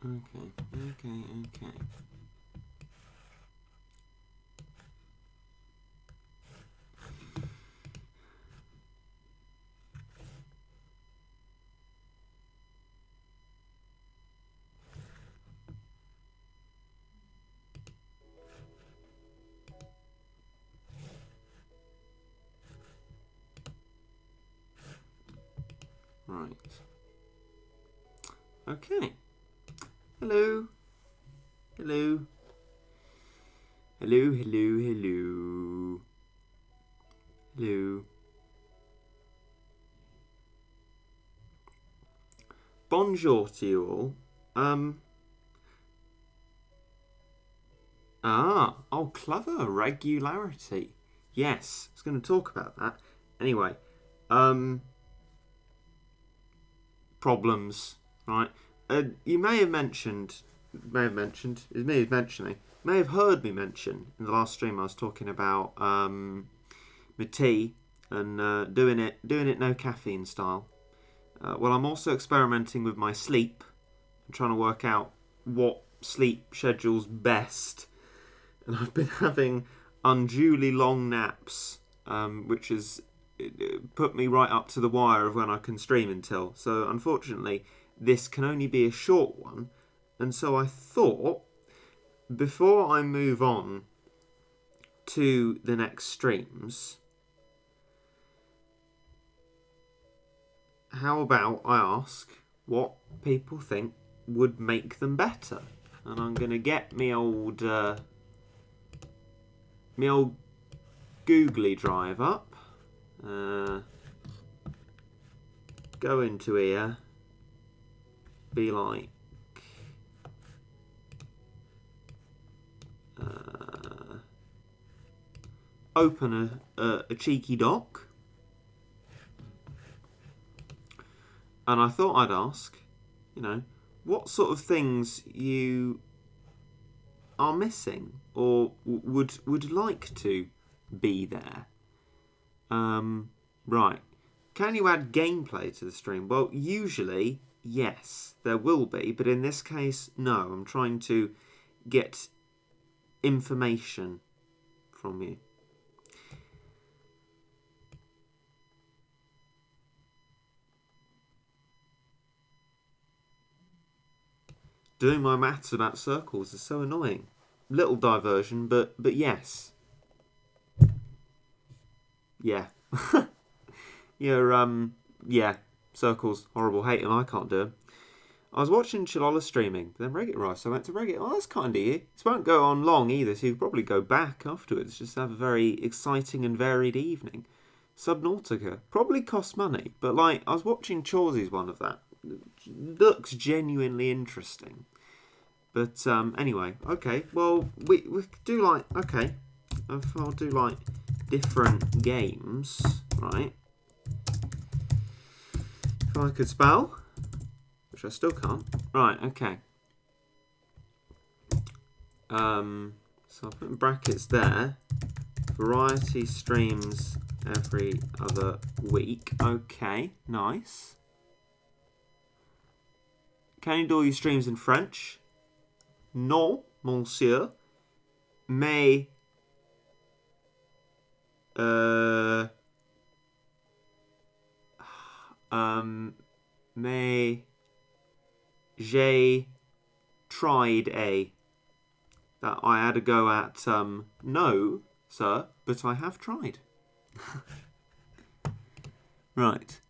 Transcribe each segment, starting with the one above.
Okay. Right. Okay. Hello. Hello. Hello. Bonjour to you all. Clever. Regularity. Yes, I was going to talk about that. Anyway, problems, right? You may have mentioned, is me mentioning, may have heard me mention in the last stream I was talking about my tea and doing it no caffeine style. Well, I'm also experimenting with my sleep and trying to work out what sleep schedules best. And I've been having unduly long naps, which has put me right up to the wire of when I can stream until. So unfortunately, this can only be a short one. And so I thought, before I move on to the next streams, how about I ask what people think would make them better? And I'm going to get me old Googly Drive up. Go into here. Be like, open a cheeky doc. And I thought I'd ask, what sort of things you are missing or would like to be there. Right. Can you add gameplay to the stream? Well, usually, yes, there will be, but in this case, no. I'm trying to get information from you. Doing my maths about circles is so annoying. Little diversion, but yes. Yeah. Yeah. Circles, horrible, hate them, I can't do them. I was watching Chilola streaming, then Reddit Rice. I went to Reddit. Oh, that's kind of you. This won't go on long either, so you could probably go back afterwards. Just have a very exciting and varied evening. Subnautica probably costs money, but I was watching Chawsy's one of that. It looks genuinely interesting. But anyway, okay. Well, we do okay. If I'll do different games, right? If I could spell. Which I still can't. Right, okay. So I'll put in brackets there. Variety streams every other week. Okay, nice. Can you do all your streams in French? Non, monsieur. Mais... mais... J'ai tried a. That I had a go at, no, sir, but I have tried. Right.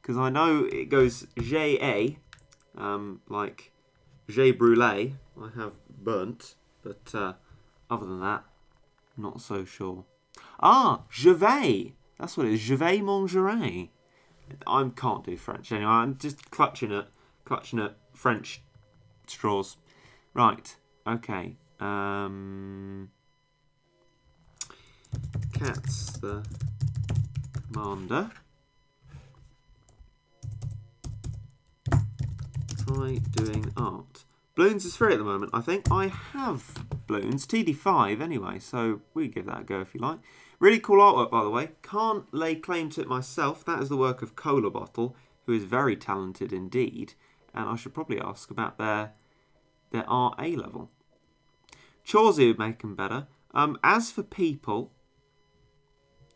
Because I know it goes j'ai a, like j'ai brûlé, I have burnt, but other than that, not so sure. Je vais. That's what it is. Je vais manger. I can't do French anyway. I'm just clutching at French straws. Right. Okay. Cat's the commander. Try doing art. Bloons is free at the moment, I think. I have Bloons, TD5 anyway, so we give that a go if you like. Really cool artwork, by the way. Can't lay claim to it myself. That is the work of Cola Bottle, who is very talented indeed. And I should probably ask about their there are A-level. Chawsey would make them better. As for people,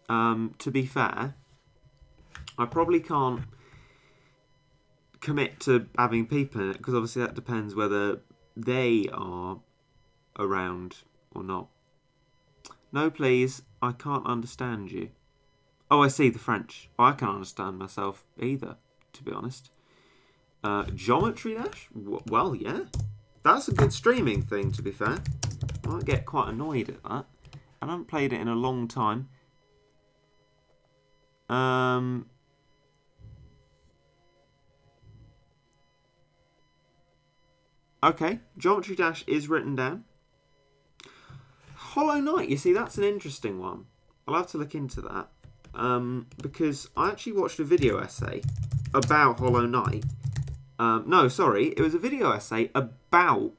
to be fair, I probably can't commit to having people in it, because obviously that depends whether they are around or not. No, please, I can't understand you. Oh, I see, the French. Well, I can't understand myself either, to be honest. Geometry Dash? Well, yeah. That's a good streaming thing, to be fair. I might get quite annoyed at that. I haven't played it in a long time. Okay, Geometry Dash is written down. Hollow Knight, you see, that's an interesting one. I'll have to look into that. Because I actually watched a video essay about Hollow Knight. No, sorry, it was a video essay about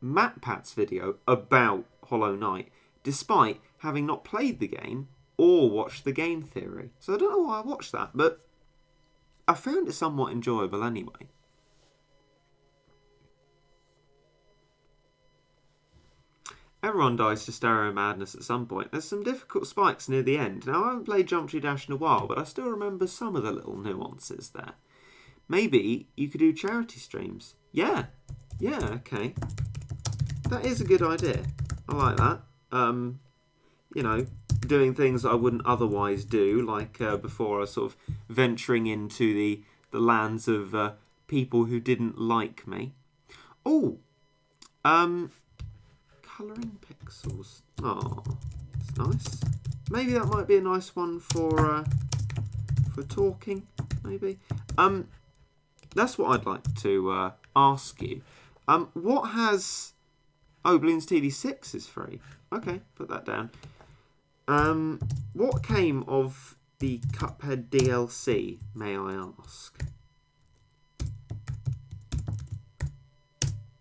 MatPat's video about Hollow Knight, despite having not played the game or watched the game theory. So I don't know why I watched that, but I found it somewhat enjoyable anyway. Everyone dies to stereo madness at some point. There's some difficult spikes near the end. Now, I haven't played Geometry Dash in a while, but I still remember some of the little nuances there. Maybe you could do charity streams. Yeah, okay. That is a good idea. I like that. You know, doing things that I wouldn't otherwise do, like before I was sort of venturing into the lands of people who didn't like me. Oh, colouring pixels. Oh, that's nice. Maybe that might be a nice one for talking. Maybe. That's what I'd like to ask you. What has? Oh, Bloons TD6 is free. Okay, put that down. What came of the Cuphead DLC? May I ask?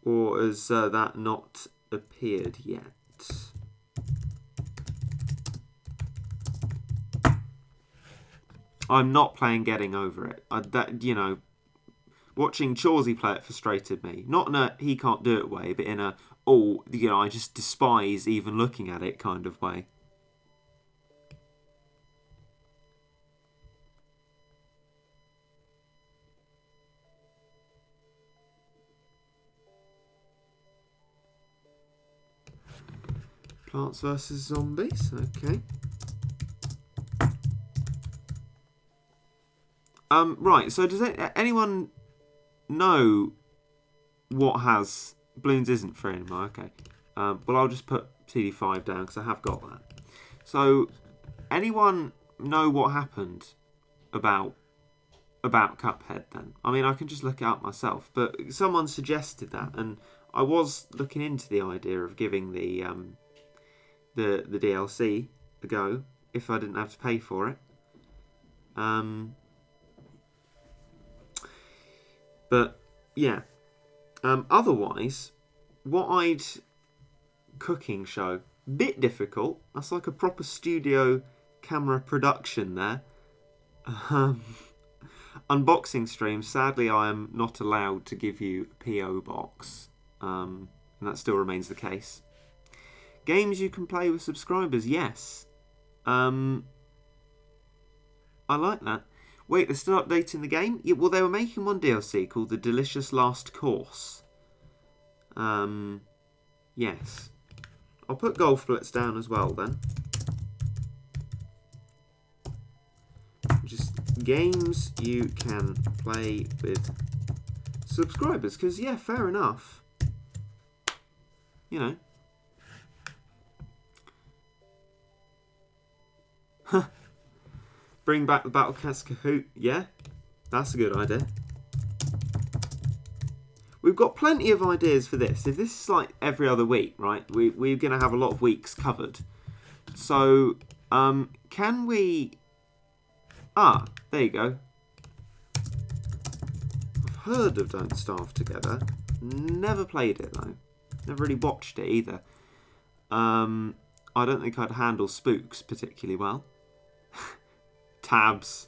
Or has that not appeared yet? I'm not playing Getting Over It. Watching Chawsey play it frustrated me. Not in a he can't do it way, but in a I just despise even looking at it kind of way. Plants vs Zombies, okay. Right, so does anyone know what has... Bloons isn't free anymore, okay. Well, I'll just put TD5 down because I have got that. So, anyone know what happened about Cuphead then? I mean, I can just look it up myself, but someone suggested that, and I was looking into the idea of giving the DLC a go if I didn't have to pay for it. But yeah. Otherwise, what I'd cooking show, bit difficult. That's like a proper studio camera production there. Unboxing stream. Sadly, I am not allowed to give you a PO box, and that still remains the case. Games you can play with subscribers, yes. I like that. Wait, they're still updating the game? Yeah, well, they were making one DLC called The Delicious Last Course. Yes. I'll put Golf Blitz down as well, then. Just games you can play with subscribers. Because, yeah, fair enough. You know. Bring back the Battle Cats Kahoot. Yeah, that's a good idea. We've got plenty of ideas for this. If this is like every other week, right, we're going to have a lot of weeks covered. So, can we... Ah, there you go. I've heard of Don't Starve Together. Never played it, though. Never really watched it, either. I don't think I'd handle spooks particularly well. Tabs.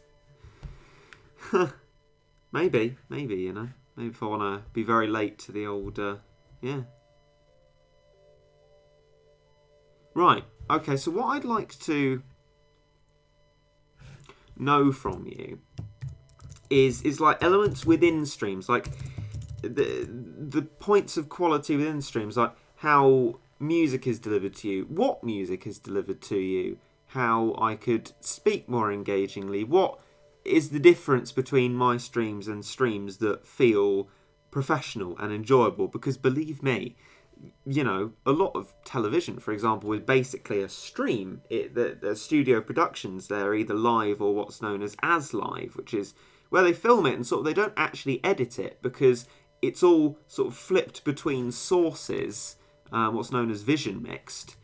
maybe, you know. Maybe if I want to be very late to the old Yeah. Right. Okay, so what I'd like to know from you is like elements within streams, like the points of quality within streams, like how music is delivered to you, what music is delivered to you, how I could speak more engagingly, what is the difference between my streams and streams that feel professional and enjoyable. Because believe me, you know, a lot of television, for example, is basically a stream. The studio productions, they're either live or what's known as live, which is where they film it and sort of they don't actually edit it because it's all sort of flipped between sources, what's known as vision mixed,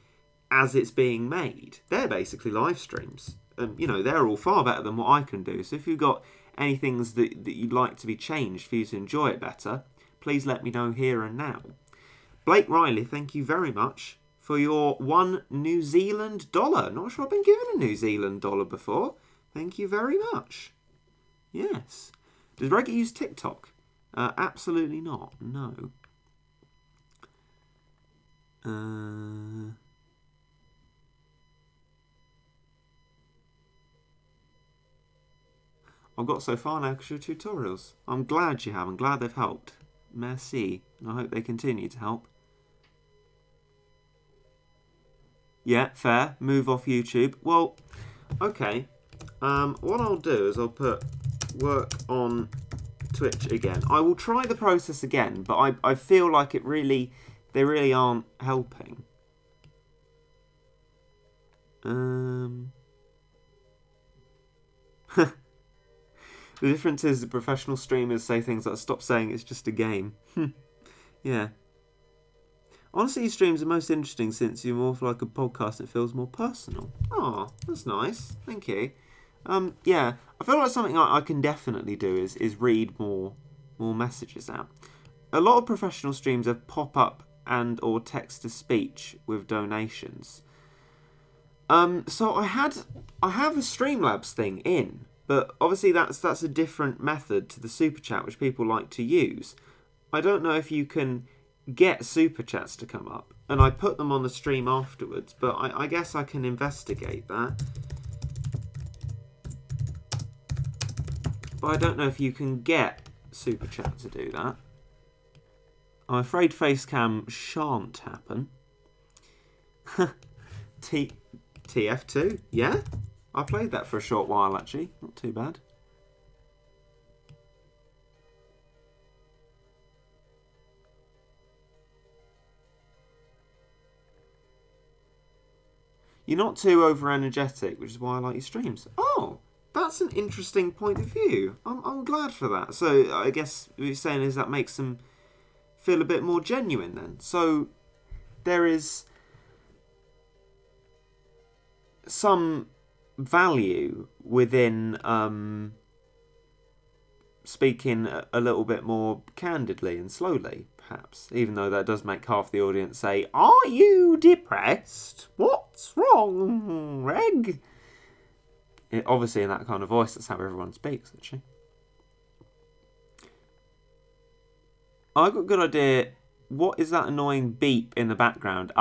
as it's being made. They're basically live streams. And, you know, they're all far better than what I can do. So if you've got any things that you'd like to be changed for you to enjoy it better, please let me know here and now. Blake Riley, thank you very much for your $1 New Zealand dollar. Not sure I've been given a New Zealand dollar before. Thank you very much. Yes. Does Reggie use TikTok? Absolutely not. No. I've got so far now because your tutorials. I'm glad you have. I'm glad they've helped. Merci. And I hope they continue to help. Yeah, fair. Move off YouTube. Well, okay. What I'll do is I'll put work on Twitch again. I will try the process again, but I feel like they really aren't helping. The difference is the professional streamers say things like, stop saying it's just a game. Yeah. Honestly, your streams are most interesting since you're more like a podcast that feels more personal. Oh, that's nice. Thank you. Yeah, I feel like something I can definitely do is read more messages out. A lot of professional streams have pop-up and or text-to-speech with donations. So I have a Streamlabs thing in, but obviously that's a different method to the Super Chat, which people like to use. I don't know if you can get Super Chats to come up, and I put them on the stream afterwards, but I guess I can investigate that. But I don't know if you can get Super Chat to do that. I'm afraid Facecam shan't happen. TF2? Yeah? I played that for a short while, actually. Not too bad. You're not too over-energetic, which is why I like your streams. Oh, that's an interesting point of view. I'm glad for that. So I guess what you're saying is that makes them feel a bit more genuine then. So there is some value within speaking a little bit more candidly and slowly, perhaps, even though that does make half the audience say, "Are you depressed? What's wrong, Reg?" Obviously in that kind of voice, that's how everyone speaks, actually. I've got a good idea. What is that annoying beep in the background?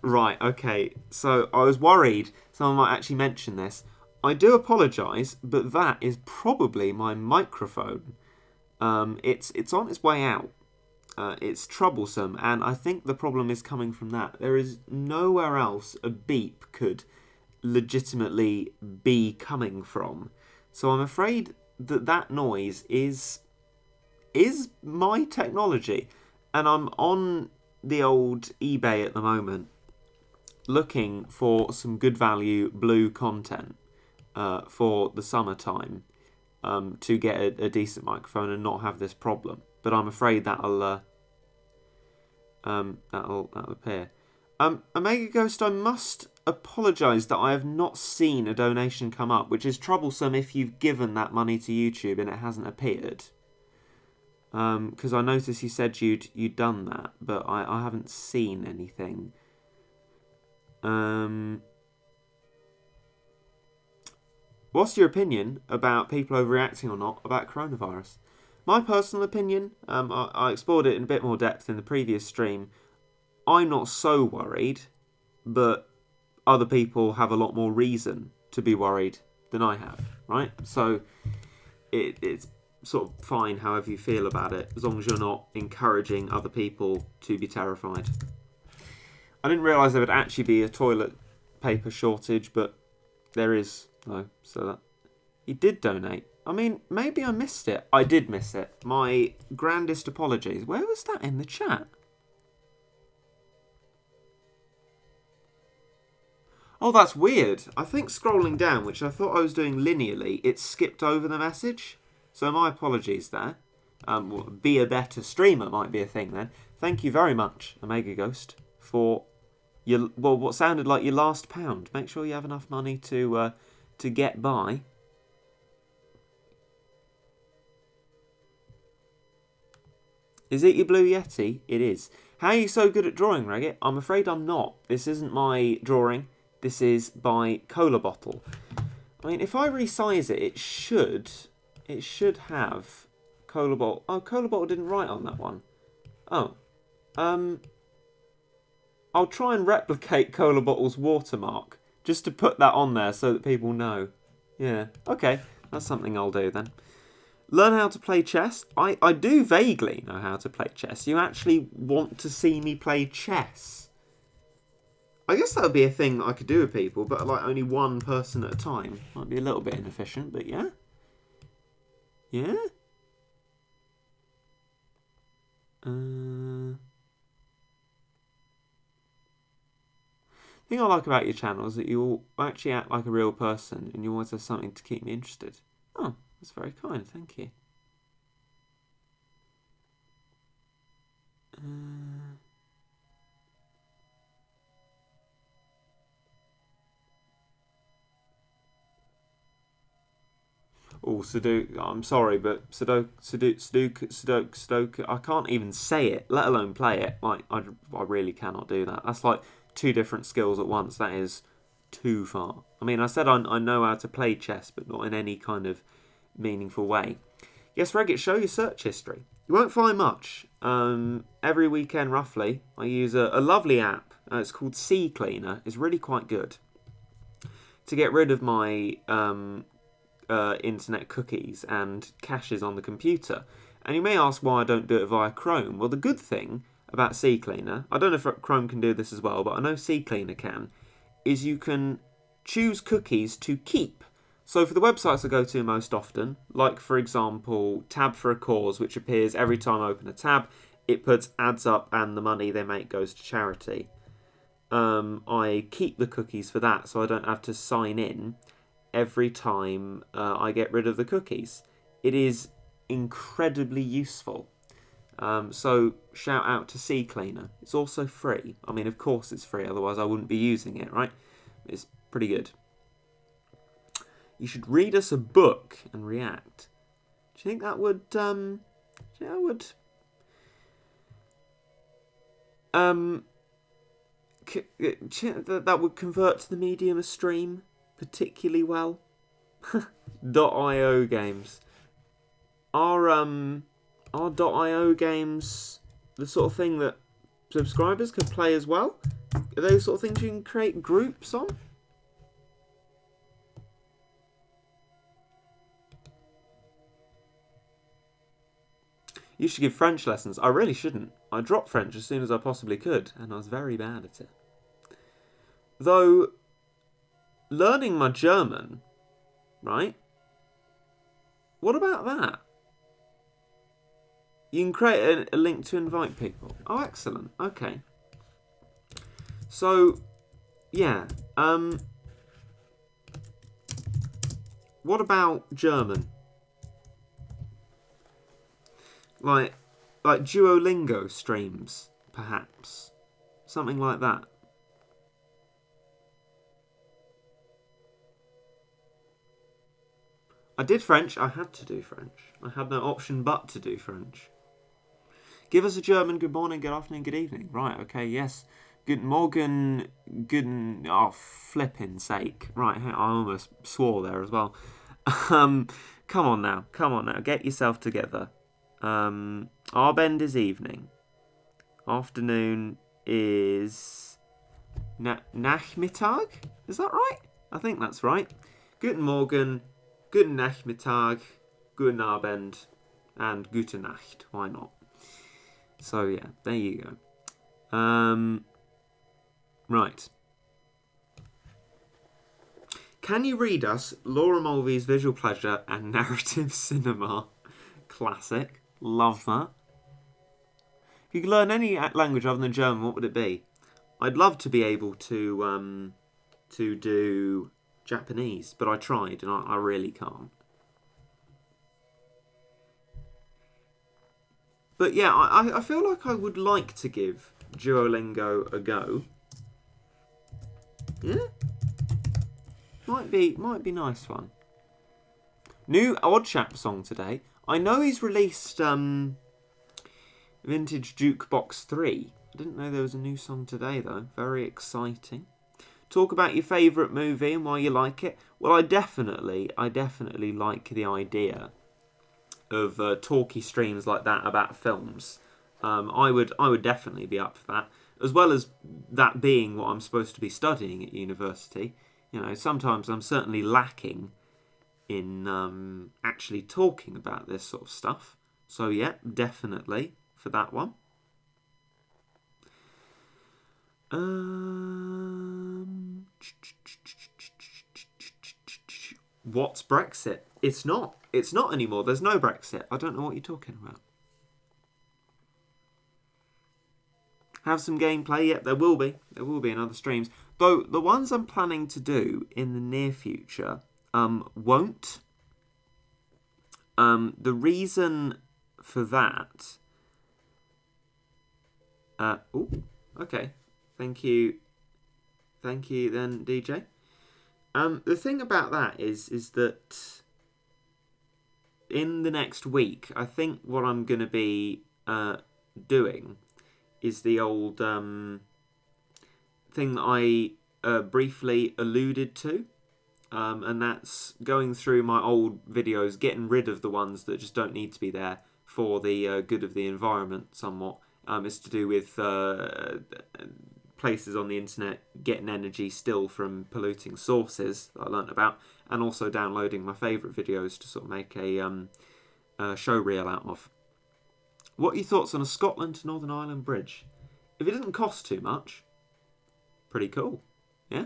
Right, okay. So I was worried someone might actually mention this. I do apologise, but that is probably my microphone. It's on its way out. It's troublesome, and I think the problem is coming from that. There is nowhere else a beep could legitimately be coming from. So I'm afraid that noise is my technology. And I'm on the old eBay at the moment looking for some good value blue content for the summertime to get a decent microphone and not have this problem. But I'm afraid that'll appear. Omega Ghost, I must apologise that I have not seen a donation come up, which is troublesome if you've given that money to YouTube and it hasn't appeared. Because I noticed you said you'd done that, but I haven't seen anything. What's your opinion about people overreacting or not about coronavirus? My personal opinion, I explored it in a bit more depth in the previous stream. I'm not so worried, but other people have a lot more reason to be worried than I have, right? So it's sort of fine however you feel about it, as long as you're not encouraging other people to be terrified. I didn't realise there would actually be a toilet paper shortage, but there is, though. So that he did donate. I mean, maybe I missed it. I did miss it. My grandest apologies. Where was that in the chat? Oh, that's weird. I think scrolling down, which I thought I was doing linearly, it skipped over the message. So my apologies there. Be a better streamer might be a thing then. Thank you very much, Omega Ghost, for your what sounded like your last pound. Make sure you have enough money to get by. Is it your Blue Yeti? It is. How are you so good at drawing, Regget? I'm afraid I'm not. This isn't my drawing. This is by Cola Bottle. I mean, if I resize it, it should have Cola Bottle. Oh, Cola Bottle didn't write on that one. Oh. I'll try and replicate Cola Bottle's watermark, just to put that on there so that people know. Yeah, okay. That's something I'll do then. Learn how to play chess. I do vaguely know how to play chess. You actually want to see me play chess? I guess that would be a thing that I could do with people, but like only one person at a time. Might be a little bit inefficient, but yeah. Yeah? The thing I like about your channel is that you actually act like a real person and you always have something to keep me interested. Oh, that's very kind, thank you. Oh, Sudoku. I'm sorry, but Sudoku. I can't even say it, let alone play it. Like, I really cannot do that. That's like two different skills at once. That is too far. I mean, I said I know how to play chess, but not in any kind of meaningful way. Yes, Regget, show your search history. You won't find much. Every weekend, roughly, I use a lovely app. It's called CCleaner. It's really quite good. To get rid of my internet cookies and caches on the computer. And you may ask why I don't do it via Chrome. Well, the good thing about CCleaner, I don't know if Chrome can do this as well, but I know CCleaner can, is you can choose cookies to keep. So for the websites I go to most often, like for example, Tab for a Cause, which appears every time I open a tab, it puts ads up and the money they make goes to charity. I keep the cookies for that so I don't have to sign in every time I get rid of the cookies. It is incredibly useful. So shout out to CCleaner. It's also free. I mean, of course it's free, otherwise I wouldn't be using it, right? It's pretty good. You should read us a book and react. Do you think that would that would convert to the medium of stream particularly well? .io games. Are .io games the sort of thing that subscribers could play as well? Are those sort of things you can create groups on? You should give French lessons. I really shouldn't. I dropped French as soon as I possibly could, and I was very bad at it. Though, learning my German, right? What about that? You can create a link to invite people. Oh, excellent. Okay. So, yeah. What about German? Like Duolingo streams, perhaps. Something like that. I did French. I had to do French. I had no option but to do French. Give us a German good morning, good afternoon, good evening. Right, okay, yes. Good Morgen, good... Oh, flipping sake. Right, I almost swore there as well. Come on now. Get yourself together. Arbend is evening. Afternoon is Nachmittag. Is that right? I think that's right. Guten Morgen, Guten Nachmittag, Guten Abend, and Gute Nacht. Why not? So yeah, there you go. Right. Can you read us Laura Mulvey's Visual Pleasure and Narrative Cinema? Classic. Love that. If you could learn any language other than German, what would it be? I'd love to be able to do Japanese, but I tried and I really can't. But yeah, I feel like I would like to give Duolingo a go. Yeah? Might be nice one. New Odd Chap song today. I know he's released Vintage Jukebox 3. I didn't know there was a new song today though. Very exciting. Talk about your favourite movie and why you like it. Well, I definitely like the idea of talky streams like that about films. I would definitely be up for that, as well as that being what I'm supposed to be studying at university. You know, sometimes I'm certainly lacking in actually talking about this sort of stuff. So yeah, definitely for that one. What's Brexit? It's not. It's not anymore. There's no Brexit. I don't know what you're talking about. Have some gameplay? Yep, there will be. There will be in other streams. Though the ones I'm planning to do in the near future won't. The reason for that... okay. Thank you then, DJ. The thing about that is that in the next week, I think what I'm going to be doing is the old thing that I briefly alluded to, and that's going through my old videos, getting rid of the ones that just don't need to be there for the good of the environment somewhat. It's to do with places on the internet getting energy still from polluting sources that I learnt about, and also downloading my favourite videos to sort of make a show reel out of. What are your thoughts on a Scotland to Northern Ireland bridge? If it doesn't cost too much, pretty cool, yeah?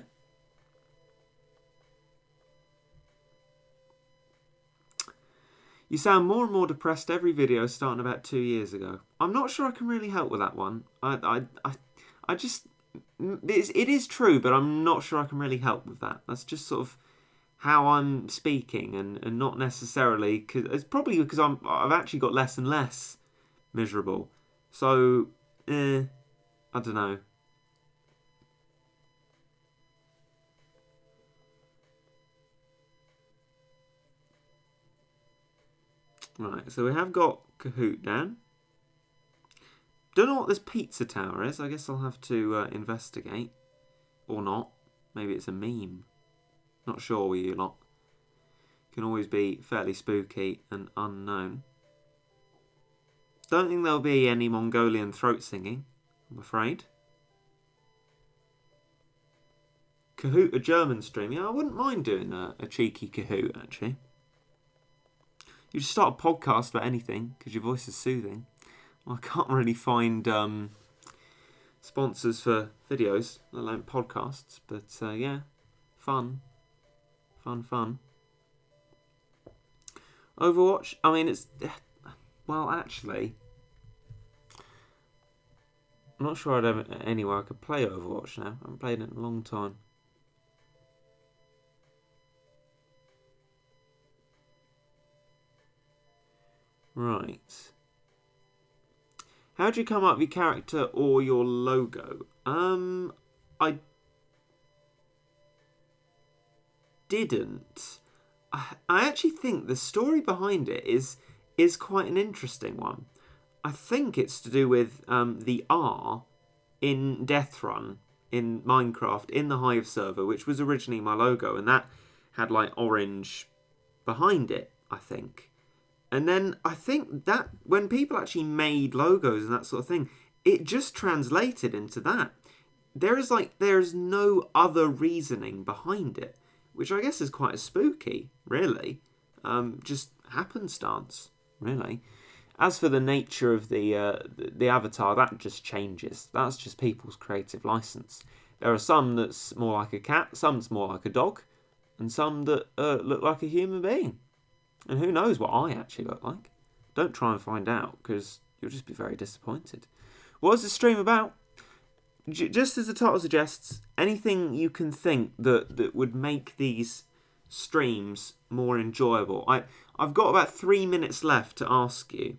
You sound more and more depressed every video starting about 2 years ago. I'm not sure I can really help with that one. I just... It is true, but I'm not sure I can really help with that. That's just sort of how I'm speaking, and not necessarily... Cause it's probably because I've actually got less and less miserable. So, I don't know. Right, so we have got Kahoot down. Don't know what this pizza tower is. I guess I'll have to investigate. Or not. Maybe it's a meme. Not sure with you lot. Can always be fairly spooky and unknown. Don't think there'll be any Mongolian throat singing, I'm afraid. Kahoot, a German stream. Yeah, I wouldn't mind doing a cheeky Kahoot, actually. You just start a podcast about anything, because your voice is soothing. Well, I can't really find sponsors for videos, let alone podcasts. But yeah, fun. Overwatch, I mean, it's... Well, actually... I'm not sure I'd ever anywhere I could play Overwatch now. I haven't played it in a long time. Right. How do you come up with your character or your logo? I didn't. I actually think the story behind it is quite an interesting one. I think it's to do with the R in Deathrun in Minecraft in the Hive server, which was originally my logo, and that had like orange behind it, I think. And then I think that when people actually made logos and that sort of thing, it just translated into that. There's no other reasoning behind it, which I guess is quite spooky, really. Just happenstance, really. As for the nature of the avatar, that just changes. That's just people's creative license. There are some that's more like a cat, some that's more like a dog, and some that look like a human being. And who knows what I actually look like? Don't try and find out, because you'll just be very disappointed. What is the stream about? Just as the title suggests, anything you can think that would make these streams more enjoyable. I've got about 3 minutes left to ask you.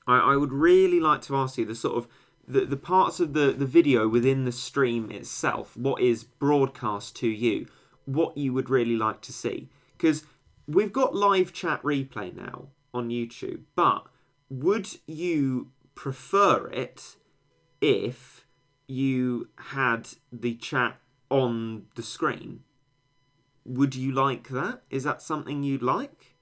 I would really like to ask you the sort of the parts of the video within the stream itself, what is broadcast to you, what you would really like to see. Because we've got live chat replay now on YouTube, but would you prefer it if you had the chat on the screen? Would you like that? Is that something you'd like?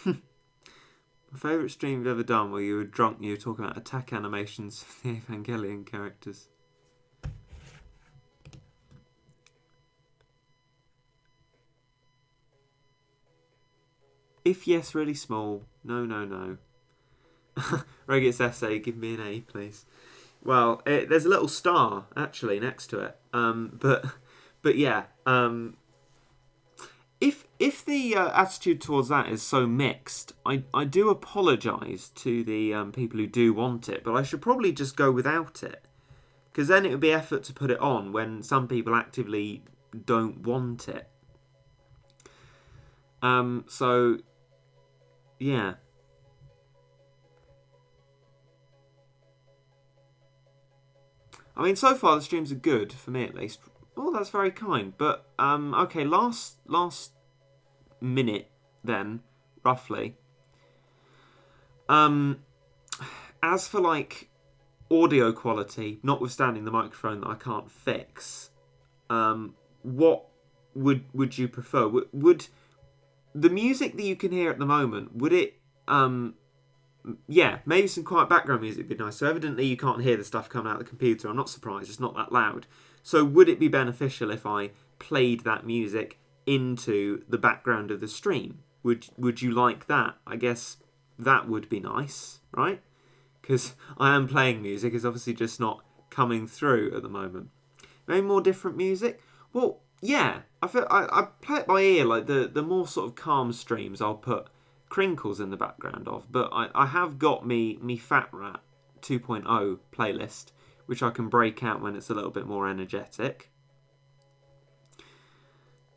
My favourite stream you've ever done where you were drunk and you were talking about attack animations for the Evangelion characters. If yes, really small. No. Regis essay, give me an A, please. Well, there's a little star, actually, next to it. But yeah. If the attitude towards that is so mixed, I do apologise to the people who do want it, but I should probably just go without it. Because then it would be effort to put it on when some people actively don't want it. So, yeah. I mean, so far the streams are good, for me at least. Oh, that's very kind. But, okay, last minute then, roughly. As for, like, audio quality, notwithstanding the microphone that I can't fix, what would you prefer? Would the music that you can hear at the moment, would it... yeah, maybe some quiet background music would be nice. So evidently you can't hear the stuff coming out of the computer. I'm not surprised. It's not that loud. So would it be beneficial if I played that music into the background of the stream? Would you like that? I guess that would be nice, right? Because I am playing music. It's obviously just not coming through at the moment. Maybe more different music? Well, yeah. I play it by ear. Like the more sort of calm streams, I'll put crinkles in the background of, but I have got me Fat Rat 2.0 playlist, which I can break out when it's a little bit more energetic.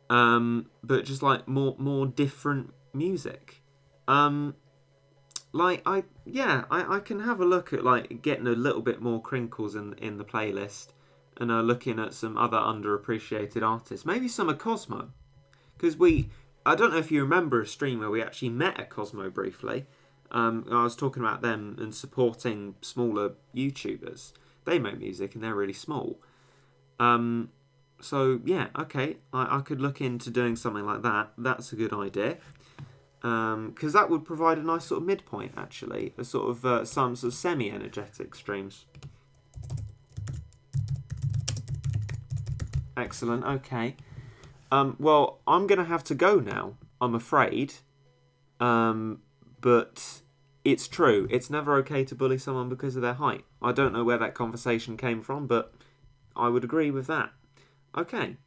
But just like more different music. I can have a look at like getting a little bit more crinkles in the playlist, and looking at some other underappreciated artists. Maybe some of Cosmo, because I don't know if you remember a stream where we actually met at Cosmo briefly. I was talking about them and supporting smaller YouTubers. They make music and they're really small. So, yeah, okay. I could look into doing something like that. That's a good idea. Because that would provide a nice sort of midpoint, actually. A sort of some sort of semi-energetic streams. Excellent, okay. Well, I'm going to have to go now, I'm afraid. But it's true. It's never okay to bully someone because of their height. I don't know where that conversation came from, but I would agree with that. Okay.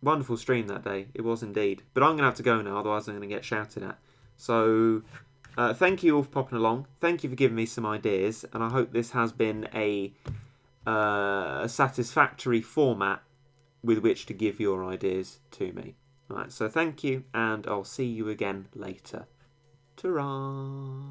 Wonderful stream that day. It was indeed. But I'm going to have to go now, otherwise I'm going to get shouted at. So, thank you all for popping along. Thank you for giving me some ideas. And I hope this has been a satisfactory format with which to give your ideas to me. Alright, so thank you, and I'll see you again later. Ta-ra!